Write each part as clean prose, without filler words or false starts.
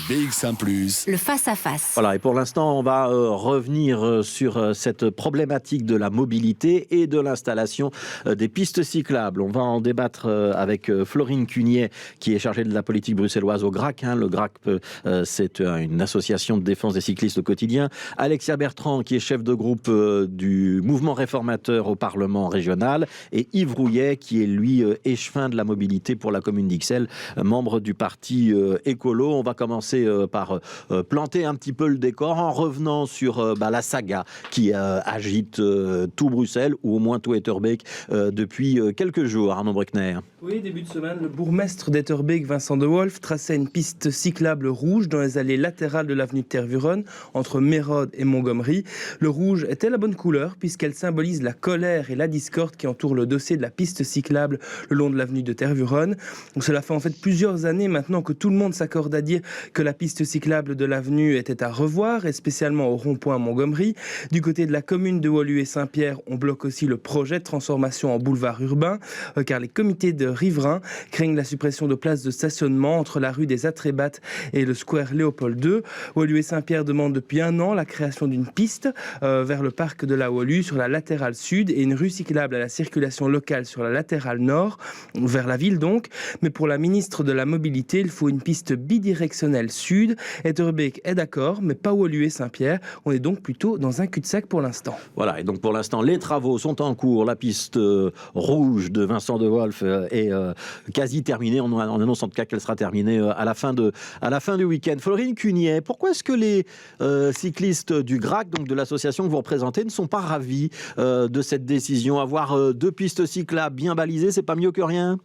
BX1 +. Le face-à-face. Voilà, et pour l'instant, on va revenir sur cette problématique de la mobilité et de l'installation des pistes cyclables. On va en débattre avec Florine Cunier, qui est chargée de la politique bruxelloise au GRAC. Le GRAC, c'est une association de défense des cyclistes au quotidien. Alexia Bertrand, qui est chef de groupe du mouvement réformateur au Parlement régional. Et Yves Rouillet, qui est, lui, échevin de la mobilité pour la commune d'Ixelles, membre du parti écolo. On va commencer par planter un petit peu le décor en revenant sur la saga qui agite tout Bruxelles, ou au moins tout Etterbeek, depuis quelques jours. Arnaud Bruckner. Oui, début de semaine, le bourgmestre d'Etterbeek, Vincent De Wolf, traçait une piste cyclable rouge dans les allées latérales de l'avenue de Tervuren, entre Mérode et Montgomery. Le rouge était la bonne couleur, puisqu'elle symbolise la colère et la discorde qui entourent le dossier de la piste cyclable le long de l'avenue de Tervuren. Donc cela fait en fait plusieurs années maintenant que tout le monde s'accorde à dire que la piste cyclable de l'avenue était à revoir, et spécialement au rond-point Montgomery. Du côté de la commune de Woluwe Saint-Pierre, on bloque aussi le projet de transformation en boulevard urbain, car les comités de riverains craignent la suppression de places de stationnement entre la rue des Atrébates et le square Léopold II. Woluwe Saint-Pierre demande depuis un an la création d'une piste vers le parc de la Wolu sur la latérale sud et une rue cyclable à la circulation locale sur la latérale nord, vers la ville donc. Mais pour la ministre de la Mobilité, il faut une piste bidirectionnelle sud. Etterbeek est d'accord, mais pas Woluwe Saint-Pierre. On est donc plutôt dans un cul-de-sac pour l'instant. Voilà, et donc pour l'instant, les travaux sont en cours. La piste rouge de Vincent De Wolf est quasi terminée. On annonce en tout cas qu'elle sera terminée à la fin du week-end. Florine Cunier, pourquoi est-ce que les cyclistes du GRAC, donc de l'association que vous représentez, ne sont pas ravis de cette décision? Avoir deux pistes cyclables bien balisées, c'est pas mieux que rien?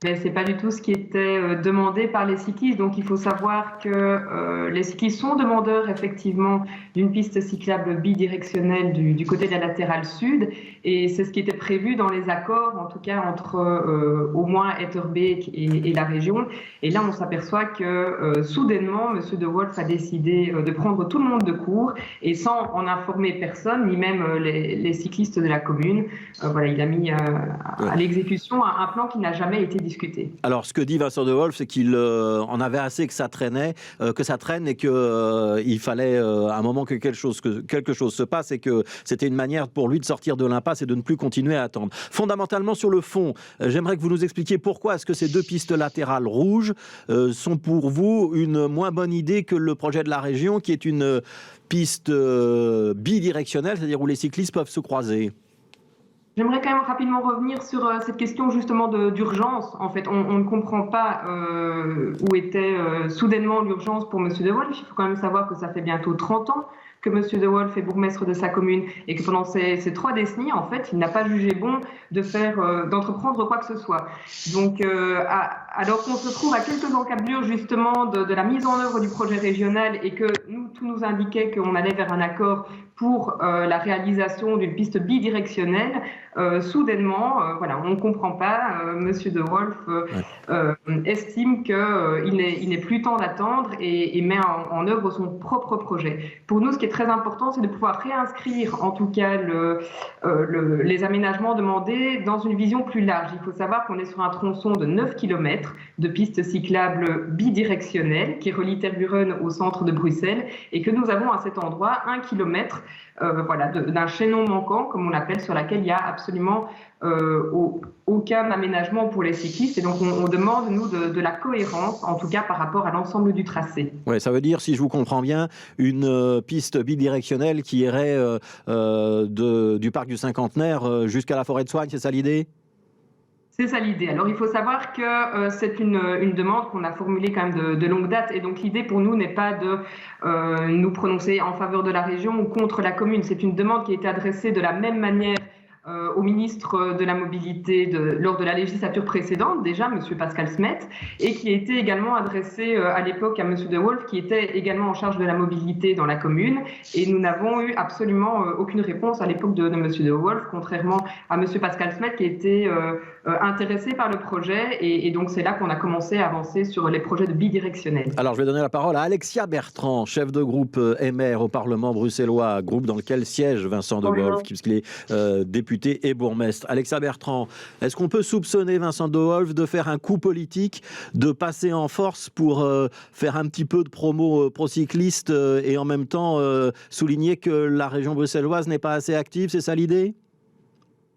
Mais c'est pas du tout ce qui était demandé par les cyclistes. Donc il faut savoir que les cyclistes sont demandeurs effectivement d'une piste cyclable bidirectionnelle du côté de la latérale sud, et c'est ce qui était prévu dans les accords, en tout cas entre au moins Etterbeek et la région. Et là on s'aperçoit que soudainement Monsieur De Wolf a décidé de prendre tout le monde de court, et sans en informer personne, ni même les cyclistes de la commune. Voilà, il a mis à l'exécution un plan qui n'a jamais été discuté. Alors, ce que dit Vincent De Wolf, c'est qu'il en avait assez que ça traîne, et qu'il fallait à un moment que quelque chose se passe, et que c'était une manière pour lui de sortir de l'impasse et de ne plus continuer à attendre. Fondamentalement, sur le fond, j'aimerais que vous nous expliquiez pourquoi est-ce que ces deux pistes latérales rouges sont pour vous une moins bonne idée que le projet de la région, qui est une piste bidirectionnelle, c'est-à-dire où les cyclistes peuvent se croiser. J'aimerais quand même rapidement revenir sur cette question justement d'urgence. En fait, on ne comprend pas où était soudainement l'urgence pour Monsieur De Wolf. Il faut quand même savoir que ça fait bientôt 30 ans que Monsieur De Wolf est bourgmestre de sa commune, et que pendant ces 3 décennies, en fait, il n'a pas jugé bon d'entreprendre quoi que ce soit. Donc, alors qu'on se trouve à quelques encablures justement de la mise en œuvre du projet régional, et que tout nous indiquait qu'on allait vers un accord pour la réalisation d'une piste bidirectionnelle, soudainement, voilà, on ne comprend pas. Monsieur De Wolf estime qu'il n'est plus temps d'attendre, et met en œuvre son propre projet. Pour nous, ce qui est très important, c'est de pouvoir réinscrire en tout cas les aménagements demandés dans une vision plus large. Il faut savoir qu'on est sur un tronçon de 9 km de pistes cyclables bidirectionnelles qui relie Tervuren au centre de Bruxelles, et que nous avons à cet endroit 1 km d'un chaînon manquant, comme on l'appelle, sur laquelle il n'y a absolument aucun aménagement pour les cyclistes. Et donc on demande, nous, de la cohérence, en tout cas par rapport à l'ensemble du tracé. Oui, ça veut dire, si je vous comprends bien, une piste bidirectionnelle qui irait du parc du Cinquantenaire jusqu'à la forêt de Soignes, c'est ça l'idée ? C'est ça l'idée. Alors il faut savoir que c'est une demande qu'on a formulée quand même de longue date, et donc l'idée pour nous n'est pas de nous prononcer en faveur de la région ou contre la commune. C'est une demande qui a été adressée de la même manière au ministre de la Mobilité lors de la législature précédente, déjà, M. Pascal Smet, et qui a été également adressé à l'époque à M. De Wolf, qui était également en charge de la mobilité dans la commune. Et nous n'avons eu absolument aucune réponse à l'époque de M. De Wolf, contrairement à M. Pascal Smet, qui était intéressé par le projet. Et donc, c'est là qu'on a commencé à avancer sur les projets de bidirectionnels. Alors, je vais donner la parole à Alexia Bertrand, chef de groupe MR au Parlement bruxellois, groupe dans lequel siège Vincent De Wolf, puisqu'il est député député et bourgmestre. Alexa Bertrand, est-ce qu'on peut soupçonner Vincent de Wolf de faire un coup politique, de passer en force pour faire un petit peu de promo pro-cycliste et en même temps souligner que la région bruxelloise n'est pas assez active? C'est ça l'idée?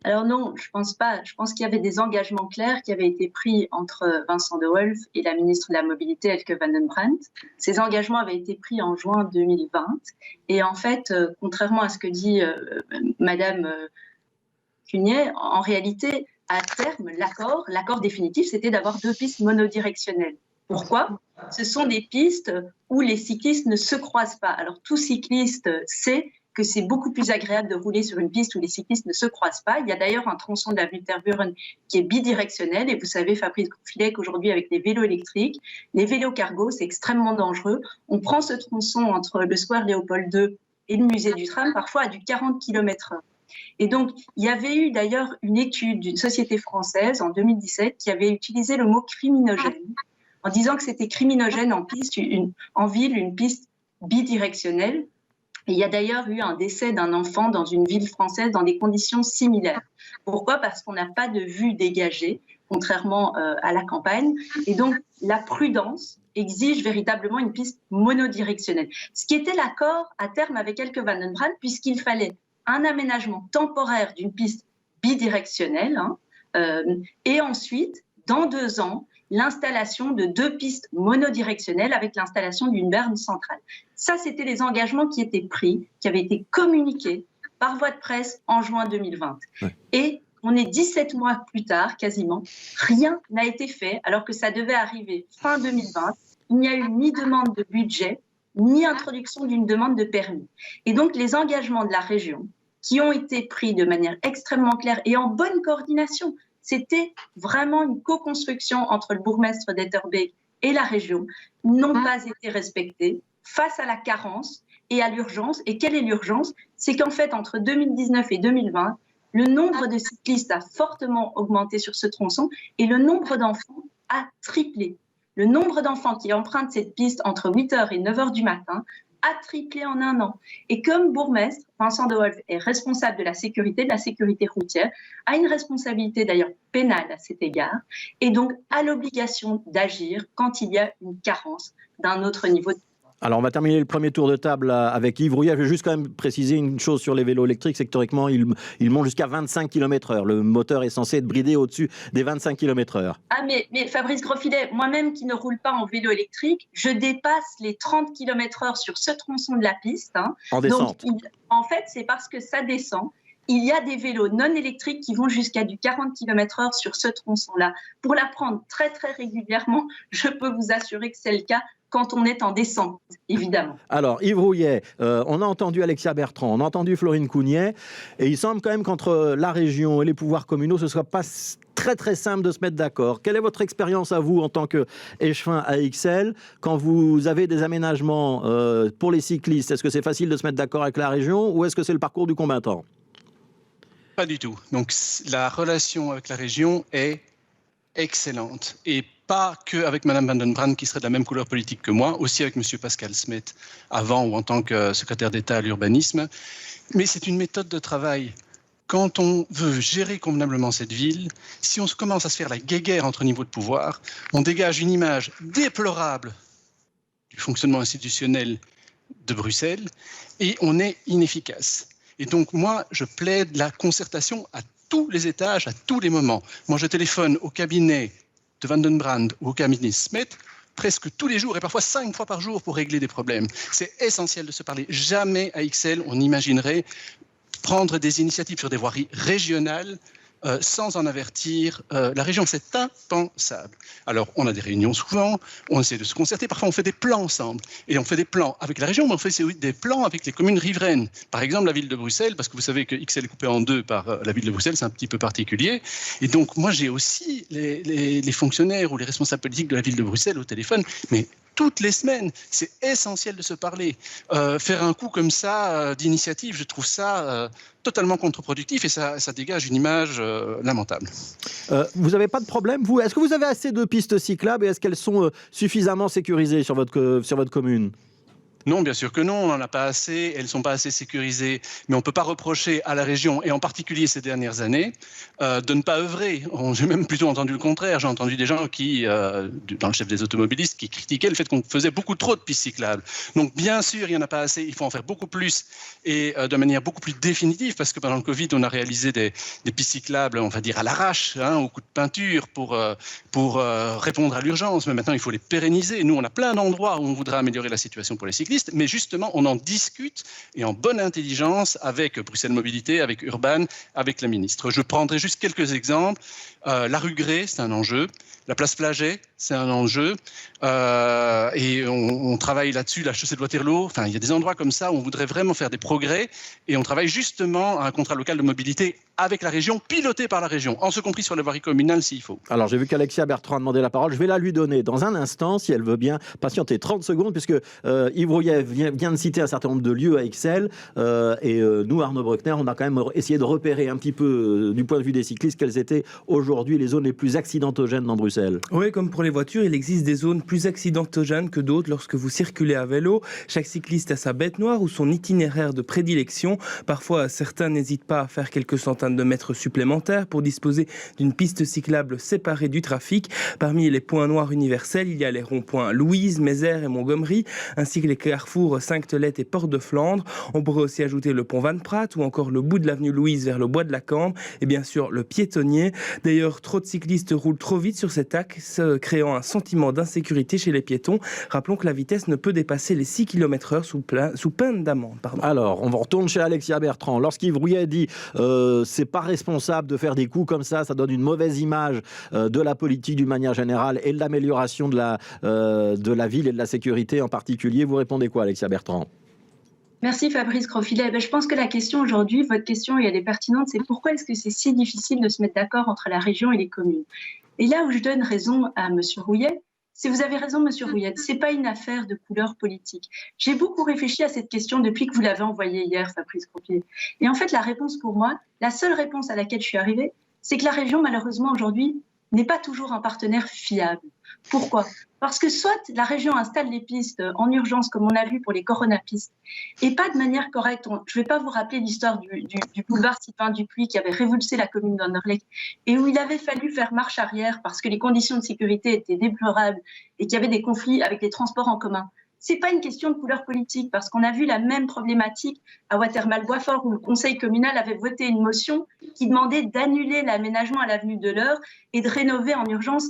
Alors non, je pense pas. Je pense qu'il y avait des engagements clairs qui avaient été pris entre Vincent de Wolf et la ministre de la Mobilité, Elke van den Brandt. Ces engagements avaient été pris en juin 2020. Et en fait, contrairement à ce que dit Madame Cunier, en réalité, à terme, l'accord définitif, c'était d'avoir 2 pistes monodirectionnelles. Pourquoi? Ce sont des pistes où les cyclistes ne se croisent pas. Alors tout cycliste sait que c'est beaucoup plus agréable de rouler sur une piste où les cyclistes ne se croisent pas. Il y a d'ailleurs un tronçon de l'avenue Tervuren qui est bidirectionnel. Et vous savez, Fabrice Grosfilet, qu'aujourd'hui, avec les vélos électriques, les vélos cargo, c'est extrêmement dangereux. On prend ce tronçon entre le square Léopold II et le musée du tram, parfois à du 40 km/h. Et donc, il y avait eu d'ailleurs une étude d'une société française en 2017 qui avait utilisé le mot criminogène en disant que c'était criminogène en ville, une piste bidirectionnelle. Et il y a d'ailleurs eu un décès d'un enfant dans une ville française dans des conditions similaires. Pourquoi? Parce qu'on n'a pas de vue dégagée, contrairement à la campagne. Et donc, la prudence exige véritablement une piste monodirectionnelle. Ce qui était l'accord à terme avec Elke van den Brandt, puisqu'il fallait un aménagement temporaire d'une piste bidirectionnelle et ensuite, dans 2 ans, l'installation de 2 pistes monodirectionnelles avec l'installation d'une borne centrale. Ça, c'était les engagements qui étaient pris, qui avaient été communiqués par voie de presse en juin 2020. Ouais. Et on est 17 mois plus tard, quasiment, rien n'a été fait alors que ça devait arriver fin 2020. Il n'y a eu ni demande de budget, ni introduction d'une demande de permis. Et donc, les engagements de la région, qui ont été pris de manière extrêmement claire et en bonne coordination, c'était vraiment une co-construction entre le bourgmestre d'Etterbeek et la région, n'ont pas été respectés face à la carence et à l'urgence. Et quelle est l'urgence? C'est qu'en fait, entre 2019 et 2020, le nombre de cyclistes a fortement augmenté sur ce tronçon et le nombre d'enfants a triplé. Le nombre d'enfants qui empruntent cette piste entre 8h et 9h du matin a triplé en 1 an. Et comme bourgmestre, Vincent de Wolf est responsable de la sécurité routière, a une responsabilité d'ailleurs pénale à cet égard, et donc a l'obligation d'agir quand il y a une carence d'un autre niveau de... Alors, on va terminer le premier tour de table avec Yves Rouillet. Je vais juste quand même préciser une chose sur les vélos électriques, c'est que théoriquement, ils montent jusqu'à 25 km/h. Le moteur est censé être bridé au-dessus des 25 km/h. Ah, mais Fabrice Grosfilet, moi-même qui ne roule pas en vélo électrique, je dépasse les 30 km/h sur ce tronçon de la piste. En descente. Donc, en fait, c'est parce que ça descend. Il y a des vélos non électriques qui vont jusqu'à du 40 km/h sur ce tronçon-là. Pour la prendre très, très régulièrement, je peux vous assurer que c'est le cas quand on est en descente, évidemment. Alors, Yves Rouillet, on a entendu Alexia Bertrand, on a entendu Florine Cougnet, et il semble quand même qu'entre la région et les pouvoirs communaux, ce ne soit pas très très simple de se mettre d'accord. Quelle est votre expérience à vous en tant qu'échevin AXL quand vous avez des aménagements pour les cyclistes? Est-ce que c'est facile de se mettre d'accord avec la région ou est-ce que c'est le parcours du combattant? Pas du tout. Donc la relation avec la région est excellente et pas qu'avec Mme Van den Brandt qui serait de la même couleur politique que moi, aussi avec M. Pascal Smet avant ou en tant que secrétaire d'État à l'urbanisme. Mais c'est une méthode de travail. Quand on veut gérer convenablement cette ville, si on commence à se faire la guéguerre entre niveaux de pouvoir, on dégage une image déplorable du fonctionnement institutionnel de Bruxelles et on est inefficace. Et donc moi, je plaide la concertation à tous les étages, à tous les moments. Moi, je téléphone au cabinet de Van den Brandt ou au cabinet Smet presque tous les jours et parfois 5 fois par jour pour régler des problèmes. C'est essentiel de se parler. Jamais à XL, on imaginerait prendre des initiatives sur des voiries régionales sans en avertir la région. C'est impensable. Alors, on a des réunions souvent, on essaie de se concerter, parfois on fait des plans ensemble. Et on fait des plans avec la région, mais on fait aussi des plans avec les communes riveraines. Par exemple, la ville de Bruxelles, parce que vous savez que XL est coupé en 2 par la ville de Bruxelles, c'est un petit peu particulier. Et donc, moi, j'ai aussi les fonctionnaires ou les responsables politiques de la ville de Bruxelles au téléphone, mais toutes les semaines, c'est essentiel de se parler. Faire un coup comme ça d'initiative, je trouve ça totalement contre-productif et ça dégage une image lamentable. Vous n'avez pas de problème, vous? Est-ce que vous avez assez de pistes cyclables et est-ce qu'elles sont suffisamment sécurisées sur votre commune? Non, bien sûr que non, on n'en a pas assez, elles ne sont pas assez sécurisées, mais on ne peut pas reprocher à la région, et en particulier ces dernières années, de ne pas œuvrer. J'ai même plutôt entendu le contraire, j'ai entendu des gens qui, dans le chef des automobilistes, qui critiquaient le fait qu'on faisait beaucoup trop de pistes cyclables. Donc bien sûr, il n'y en a pas assez, il faut en faire beaucoup plus, et de manière beaucoup plus définitive, parce que pendant le Covid, on a réalisé des pistes cyclables, on va dire à l'arrache, au coup de peinture, pour répondre à l'urgence, mais maintenant il faut les pérenniser. Nous, on a plein d'endroits où on voudrait améliorer la situation pour les cyclistes, mais justement, on en discute et en bonne intelligence avec Bruxelles Mobilité, avec Urban, avec la ministre. Je prendrai juste quelques exemples. La rue Grès, c'est un enjeu. La place Flaget, c'est un enjeu. Et on travaille là-dessus, la chaussée de Waterloo. Enfin, il y a des endroits comme ça où on voudrait vraiment faire des progrès. Et on travaille justement à un contrat local de mobilité avec la région, piloté par la région, en ce compris sur les voiries communales s'il faut. Alors, j'ai vu qu'Alexia Bertrand a demandé la parole. Je vais la lui donner dans un instant, si elle veut bien patienter 30 secondes, puisque Yves Rouillet vient de citer un certain nombre de lieux à Ixelles. Et nous, Arnaud Bruckner, on a quand même essayé de repérer un petit peu, du point de vue des cyclistes, quelles étaient aujourd'hui les zones les plus accidentogènes dans Bruxelles. Oui, comme pour les voitures, il existe des zones plus accidentogènes que d'autres lorsque vous circulez à vélo. Chaque cycliste a sa bête noire ou son itinéraire de prédilection. Parfois, certains n'hésitent pas à faire quelques centaines de mètres supplémentaires pour disposer d'une piste cyclable séparée du trafic. Parmi les points noirs universels, il y a les ronds-points Louise, Mézère et Montgomery, ainsi que les carrefours Sainte-Tolette et Porte de Flandre. On pourrait aussi ajouter le pont Van Praat ou encore le bout de l'avenue Louise vers le bois de la Cambre et bien sûr le piétonnier. D'ailleurs, trop de cyclistes roulent trop vite sur cet axe, créant un sentiment d'insécurité chez les piétons. Rappelons que la vitesse ne peut dépasser les 6 km/h sous peine d'amende. Alors, on retourne chez Alexia Bertrand. Lorsqu'Yves Rouillet dit c'est pas responsable de faire des coups comme ça donne une mauvaise image de la politique d'une manière générale et de l'amélioration de la ville et de la sécurité en particulier. Vous répondez quoi, Alexia Bertrand ? Merci Fabrice Grosfilet. Je pense que la question aujourd'hui, votre question, et elle est pertinente, c'est pourquoi est-ce que c'est si difficile de se mettre d'accord entre la région et les communes ? Et là où je donne raison à M. Rouillet, c'est vous avez raison, M. Rouillet, ce n'est pas une affaire de couleur politique. J'ai beaucoup réfléchi à cette question depuis que vous l'avez envoyée hier, Fabrice Grosfilet. Et en fait, la réponse pour moi, la seule réponse à laquelle je suis arrivée, c'est que la région, malheureusement, aujourd'hui, n'est pas toujours un partenaire fiable. Pourquoi ? Parce que soit la région installe les pistes en urgence, comme on a vu pour les coronapistes, et pas de manière correcte. Je ne vais pas vous rappeler l'histoire du boulevard Sylvain Dupuis qui avait révulsé la commune d'Anderlecht et où il avait fallu faire marche arrière parce que les conditions de sécurité étaient déplorables et qu'il y avait des conflits avec les transports en commun. Ce n'est pas une question de couleur politique parce qu'on a vu la même problématique à Watermal-Boisfort où le conseil communal avait voté une motion qui demandait d'annuler l'aménagement à l'avenue de l'Eure et de rénover en urgence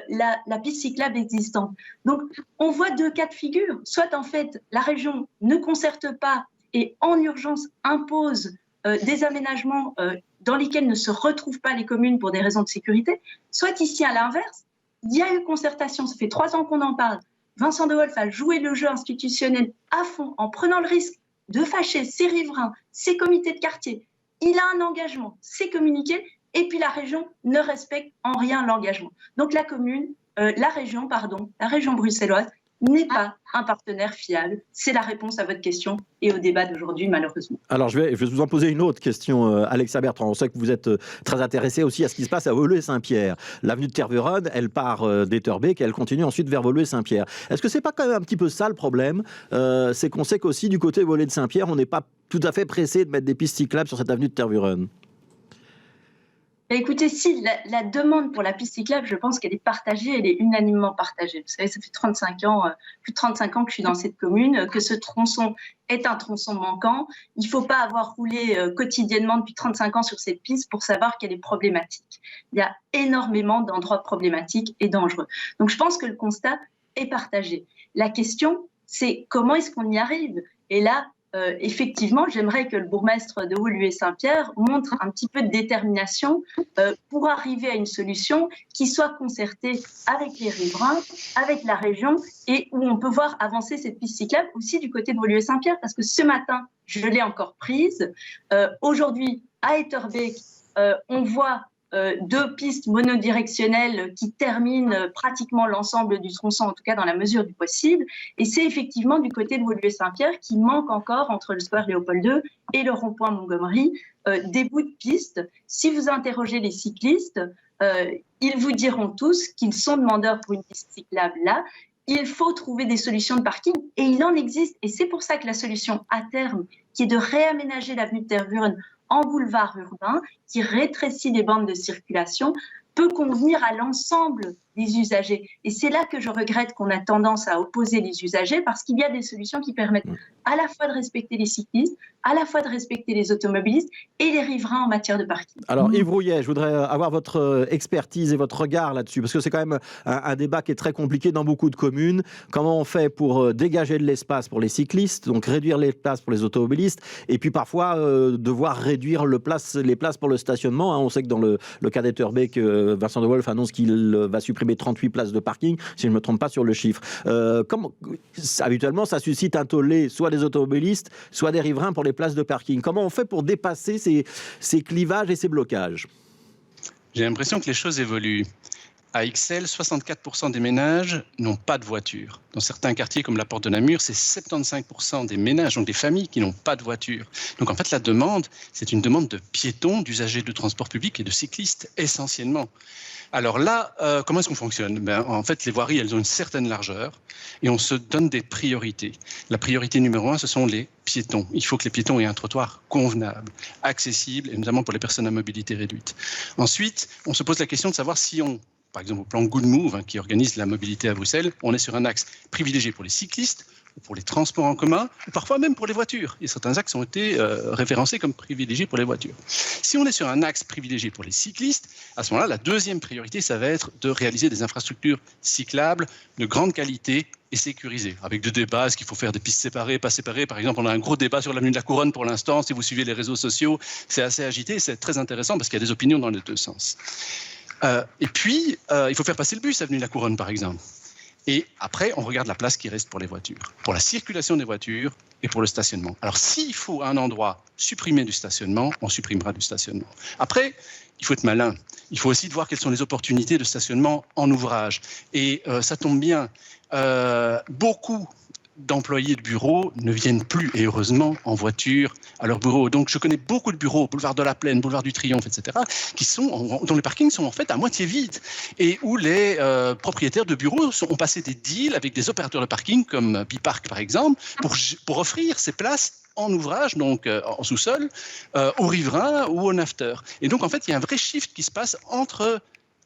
la piste cyclable existante. Donc, on voit deux cas de figure. Soit, en fait, la région ne concerte pas et, en urgence, impose des aménagements dans lesquels ne se retrouvent pas les communes pour des raisons de sécurité. Soit, ici, à l'inverse, il y a eu concertation. Ça fait 3 ans qu'on en parle. Vincent de Wolf a joué le jeu institutionnel à fond en prenant le risque de fâcher ses riverains, ses comités de quartier. Il a un engagement, c'est communiqué. Et puis la région ne respecte en rien l'engagement. Donc la région bruxelloise n'est pas un partenaire fiable. C'est la réponse à votre question et au débat d'aujourd'hui, malheureusement. Alors je vais vous en poser une autre question, Alexia Bertrand. On sait que vous êtes très intéressée aussi à ce qui se passe à Woluwe-Saint-Pierre. L'avenue de Tervuren, elle part d'Etterbeek et elle continue ensuite vers Woluwe-Saint-Pierre. Est-ce que c'est pas quand même un petit peu ça le problème ? C'est qu'on sait qu'aussi du côté Woluwe-Saint-Pierre, on n'est pas tout à fait pressé de mettre des pistes cyclables sur cette avenue de Tervuren. Écoutez, si la demande pour la piste cyclable, je pense qu'elle est partagée, elle est unanimement partagée. Vous savez, ça fait plus de 35 ans que je suis dans cette commune, que ce tronçon est un tronçon manquant. Il ne faut pas avoir roulé quotidiennement depuis 35 ans sur cette piste pour savoir qu'elle est problématique. Il y a énormément d'endroits problématiques et dangereux. Donc je pense que le constat est partagé. La question, c'est comment est-ce qu'on y arrive ? Et là, effectivement, j'aimerais que le bourgmestre de Woluwe-Saint-Pierre montre un petit peu de détermination pour arriver à une solution qui soit concertée avec les riverains, avec la région et où on peut voir avancer cette piste cyclable aussi du côté de Woluwe-Saint-Pierre parce que ce matin, je l'ai encore prise. Aujourd'hui, à Etterbeek, on voit 2 pistes monodirectionnelles qui terminent pratiquement l'ensemble du tronçon, en tout cas dans la mesure du possible. Et c'est effectivement du côté de Woluwe-Saint-Pierre qui manque encore entre le square Léopold II et le rond-point Montgomery des bouts de pistes. Si vous interrogez les cyclistes, ils vous diront tous qu'ils sont demandeurs pour une piste cyclable là il faut trouver des solutions de parking et il en existe. Et c'est pour ça que la solution à terme, qui est de réaménager l'avenue de Tervuren en boulevard urbain, qui rétrécit les bandes de circulation, peut convenir à l'ensemble des usagers. Et c'est là que je regrette qu'on a tendance à opposer les usagers, parce qu'il y a des solutions qui permettent à la fois de respecter les cyclistes, à la fois de respecter les automobilistes et les riverains en matière de parking. Alors Yves Rouillet, je voudrais avoir votre expertise et votre regard là-dessus, parce que c'est quand même un débat qui est très compliqué dans beaucoup de communes. Comment on fait pour dégager de l'espace pour les cyclistes, donc réduire l'espace pour les automobilistes, et puis parfois devoir réduire les places pour le stationnement, hein. On sait que dans le cas d'Etterbeek, Vincent de Wolf annonce qu'il va supprimer 38 places de parking, si je ne me trompe pas sur le chiffre. Habituellement, ça suscite un tollé, soit des automobilistes, soit des riverains pour les places de parking. Comment on fait pour dépasser ces clivages et ces blocages? J'ai l'impression que les choses évoluent. À Ixelles, 64% des ménages n'ont pas de voiture. Dans certains quartiers comme la Porte de Namur, c'est 75% des ménages, donc des familles, qui n'ont pas de voiture. Donc en fait, la demande, c'est une demande de piétons, d'usagers de transport public et de cyclistes, essentiellement. Alors là, comment est-ce qu'on fonctionne? En fait, les voiries, elles ont une certaine largeur et on se donne des priorités. La priorité numéro 1, ce sont les piétons. Il faut que les piétons aient un trottoir convenable, accessible, et notamment pour les personnes à mobilité réduite. Ensuite, on se pose la question de savoir si par exemple au plan Good Move, qui organise la mobilité à Bruxelles, on est sur un axe privilégié pour les cyclistes, pour les transports en commun, ou parfois même pour les voitures. Et certains axes ont été référencés comme privilégiés pour les voitures. Si on est sur un axe privilégié pour les cyclistes, à ce moment-là, la deuxième priorité, ça va être de réaliser des infrastructures cyclables de grande qualité et sécurisées, avec des débats, est-ce qu'il faut faire des pistes séparées, pas séparées. Par exemple, on a un gros débat sur l'avenue de la Couronne pour l'instant. Si vous suivez les réseaux sociaux, c'est assez agité, c'est très intéressant parce qu'il y a des opinions dans les deux sens. Et puis, il faut faire passer le bus, avenue de la Couronne, par exemple. Et après, on regarde la place qui reste pour les voitures, pour la circulation des voitures et pour le stationnement. Alors, s'il faut à un endroit supprimer du stationnement, on supprimera du stationnement. Après, il faut être malin. Il faut aussi voir quelles sont les opportunités de stationnement en ouvrage. Et ça tombe bien, beaucoup d'employés de bureaux ne viennent plus, et heureusement, en voiture à leur bureau. Donc, je connais beaucoup de bureaux, boulevard de la Plaine, boulevard du Triomphe, etc., dont les parkings sont en fait à moitié vides, et où les propriétaires de bureaux ont passé des deals avec des opérateurs de parking, comme Bipark par exemple, pour offrir ces places en ouvrage, donc en sous-sol, aux riverains ou aux nafteurs. Et donc, en fait, il y a un vrai shift qui se passe entre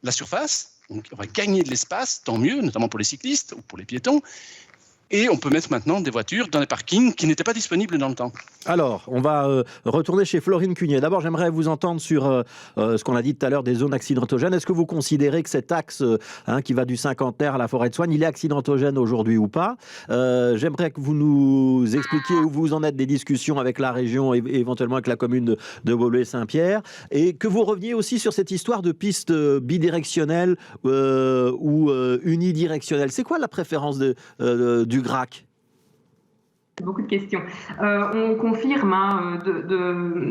la surface, donc on va gagner de l'espace, tant mieux, notamment pour les cyclistes ou pour les piétons, et on peut mettre maintenant des voitures dans des parkings qui n'étaient pas disponibles dans le temps. Alors, on va retourner chez Florine Cugnet. D'abord, j'aimerais vous entendre sur ce qu'on a dit tout à l'heure des zones accidentogènes. Est-ce que vous considérez que cet axe qui va du Cinquantenaire à la Forêt-de-Soigne, il est accidentogène aujourd'hui ou pas? J'aimerais que vous nous expliquiez où vous en êtes des discussions avec la région et éventuellement avec la commune de Woluwe-Saint-Pierre, et que vous reveniez aussi sur cette histoire de pistes bidirectionnelles ou unidirectionnelles. C'est quoi la préférence du GRAC? Beaucoup de questions. On confirme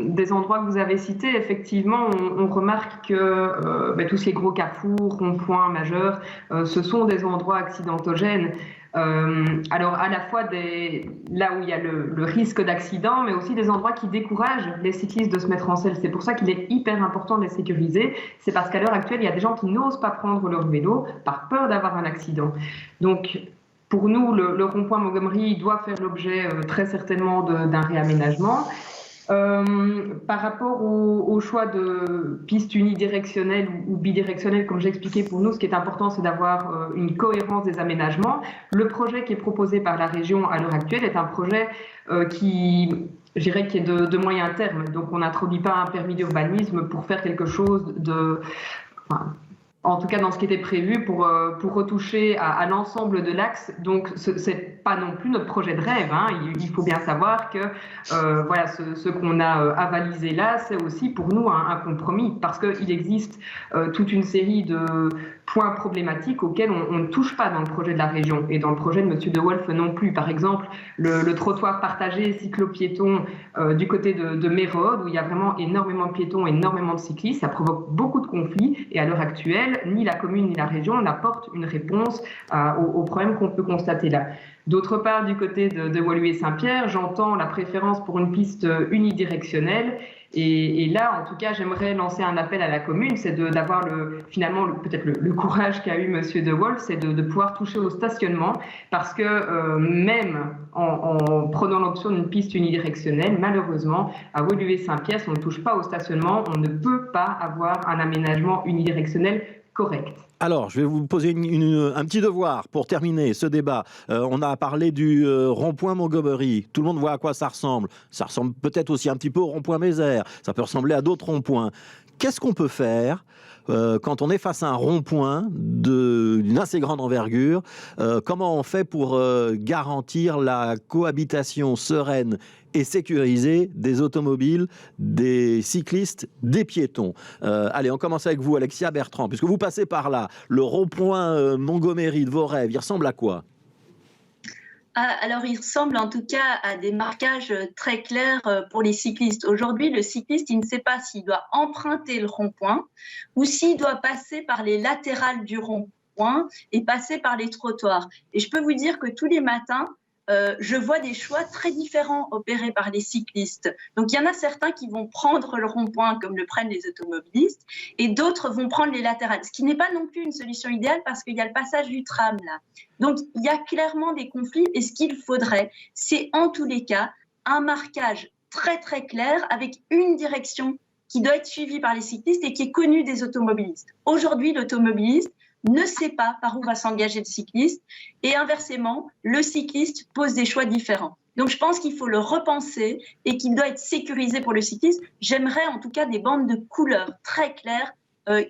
des endroits que vous avez cités. Effectivement, on remarque que tous ces gros carrefours, ronds-points majeurs, ce sont des endroits accidentogènes. Alors, à la fois là où il y a le risque d'accident, mais aussi des endroits qui découragent les cyclistes de se mettre en selle. C'est pour ça qu'il est hyper important de les sécuriser. C'est parce qu'à l'heure actuelle, il y a des gens qui n'osent pas prendre leur vélo par peur d'avoir un accident. Donc, pour nous, le rond-point Montgomery doit faire l'objet très certainement d'un réaménagement. Par rapport au choix de pistes unidirectionnelles ou bidirectionnelles, comme j'ai expliqué, pour nous, ce qui est important, c'est d'avoir une cohérence des aménagements. Le projet qui est proposé par la région à l'heure actuelle est un projet qui est de moyen terme. Donc, on n'introduit pas un permis d'urbanisme pour faire quelque chose en tout cas dans ce qui était prévu pour retoucher à l'ensemble de l'axe. Donc, c'est pas non plus notre projet de rêve. Il faut bien savoir que ce qu'on a avalisé là, c'est aussi pour nous un compromis, parce qu'il existe toute une série de points problématiques auxquels on ne touche pas dans le projet de la région et dans le projet de M. De Wolf non plus. Par exemple, le trottoir partagé cyclo-piéton du côté de Mérode, où il y a vraiment énormément de piétons, énormément de cyclistes. Ça provoque beaucoup de conflits, et à l'heure actuelle, ni la commune ni la région n'apportent une réponse aux problèmes qu'on peut constater là. D'autre part, du côté de Woluwe-Saint-Pierre, j'entends la préférence pour une piste unidirectionnelle. Et là, en tout cas, j'aimerais lancer un appel à la commune, c'est d'avoir finalement peut-être le courage qu'a eu Monsieur De Wolf, c'est de pouvoir toucher au stationnement, parce que même en prenant l'option d'une piste unidirectionnelle, malheureusement, à Woluwe-Saint-Pierre, on ne touche pas au stationnement, on ne peut pas avoir un aménagement unidirectionnel correct. Alors, je vais vous poser un petit devoir pour terminer ce débat. On a parlé du rond-point Montgomery. Tout le monde voit à quoi ça ressemble. Ça ressemble peut-être aussi un petit peu au rond-point Mézère. Ça peut ressembler à d'autres ronds-points. Qu'est-ce qu'on peut faire quand on est face à un rond-point d'une assez grande envergure? Comment on fait pour garantir la cohabitation sereine et sécurisée des automobiles, des cyclistes, des piétons? Allez, on commence avec vous, Alexia Bertrand, puisque vous passez par là. Le rond-point Montgomery de vos rêves, il ressemble à quoi? Alors, il ressemble en tout cas à des marquages très clairs pour les cyclistes. Aujourd'hui, le cycliste, il ne sait pas s'il doit emprunter le rond-point ou s'il doit passer par les latérales du rond-point et passer par les trottoirs. Et je peux vous dire que tous les matins, je vois des choix très différents opérés par les cyclistes. Donc, il y en a certains qui vont prendre le rond-point comme le prennent les automobilistes et d'autres vont prendre les latérales, ce qui n'est pas non plus une solution idéale parce qu'il y a le passage du tram là. Donc, il y a clairement des conflits et ce qu'il faudrait, c'est en tous les cas un marquage très très clair avec une direction qui doit être suivie par les cyclistes et qui est connue des automobilistes. Aujourd'hui, l'automobiliste ne sait pas par où va s'engager le cycliste et inversement, le cycliste pose des choix différents. Donc je pense qu'il faut le repenser et qu'il doit être sécurisé pour le cycliste. J'aimerais en tout cas des bandes de couleurs très claires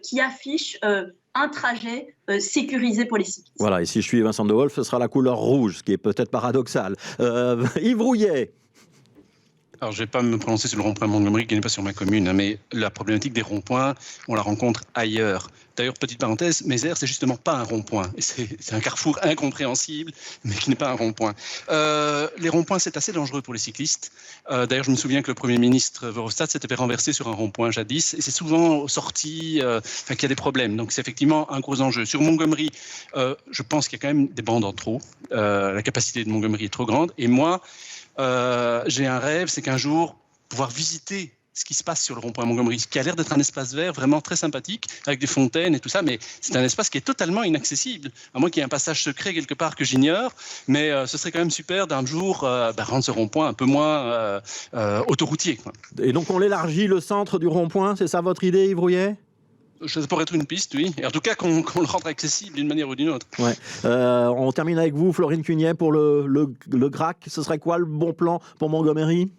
qui affichent un trajet sécurisé pour les cyclistes. Voilà, et si je suis Vincent De Wolf, ce sera la couleur rouge, ce qui est peut-être paradoxal. Yves Rouillet. Alors, je ne vais pas me prononcer sur le rond-point Montgomery qui n'est pas sur ma commune, hein, mais la problématique des ronds-points, on la rencontre ailleurs. D'ailleurs, petite parenthèse, Mézère, c'est justement pas un rond-point. C'est un carrefour incompréhensible, mais qui n'est pas un rond-point. Les ronds-points, c'est assez dangereux pour les cyclistes. D'ailleurs, je me souviens que le Premier ministre Verhofstadt s'était fait renverser sur un rond-point jadis, et c'est souvent aux sorties qu'il y a des problèmes. Donc, c'est effectivement un gros enjeu. Sur Montgomery, je pense qu'il y a quand même des bandes en trop. La capacité de Montgomery est trop grande. Et moi, j'ai un rêve, c'est qu'un jour, pouvoir visiter ce qui se passe sur le rond-point Montgomery, qui a l'air d'être un espace vert vraiment très sympathique, avec des fontaines et tout ça, mais c'est un espace qui est totalement inaccessible, à moins qu'il y ait un passage secret quelque part que j'ignore, mais ce serait quand même super d'un jour rendre ce rond-point un peu moins autoroutier, quoi. Et donc on l'élargit, le centre du rond-point, c'est ça votre idée, Yves Rouillet ? Ça pourrait être une piste, oui. Et en tout cas, qu'on le rende accessible d'une manière ou d'une autre. Ouais. On termine avec vous, Florine Cugnet, pour le GRAC. Ce serait quoi le bon plan pour Montgomery ?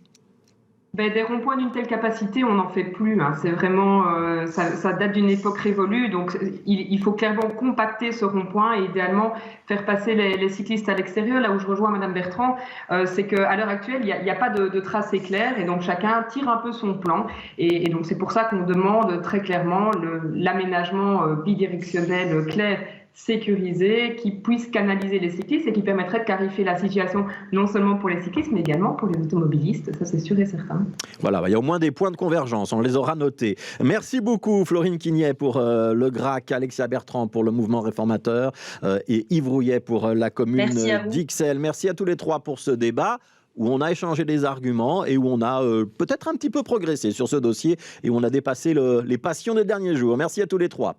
Des ronds-points d'une telle capacité, on n'en fait plus. Hein. C'est vraiment, ça date d'une époque révolue. Donc, il faut clairement compacter ce rond-point et idéalement faire passer les cyclistes à l'extérieur. Là où je rejoins Madame Bertrand, c'est qu'à l'heure actuelle, il n'y a pas de tracé clair et donc chacun tire un peu son plan. Et donc, c'est pour ça qu'on demande très clairement l'aménagement bidirectionnel clair, sécurisé, qui puisse canaliser les cyclistes et qui permettrait de clarifier la situation non seulement pour les cyclistes mais également pour les automobilistes, ça c'est sûr et certain. Voilà, il y a au moins des points de convergence, on les aura notés. Merci beaucoup Florine Cugnet pour le GRAC, Alexia Bertrand pour le mouvement réformateur et Yves Rouillet pour la commune d'Ixelles. Merci à tous les trois pour ce débat où on a échangé des arguments et où on a peut-être un petit peu progressé sur ce dossier et où on a dépassé les passions des derniers jours. Merci à tous les trois.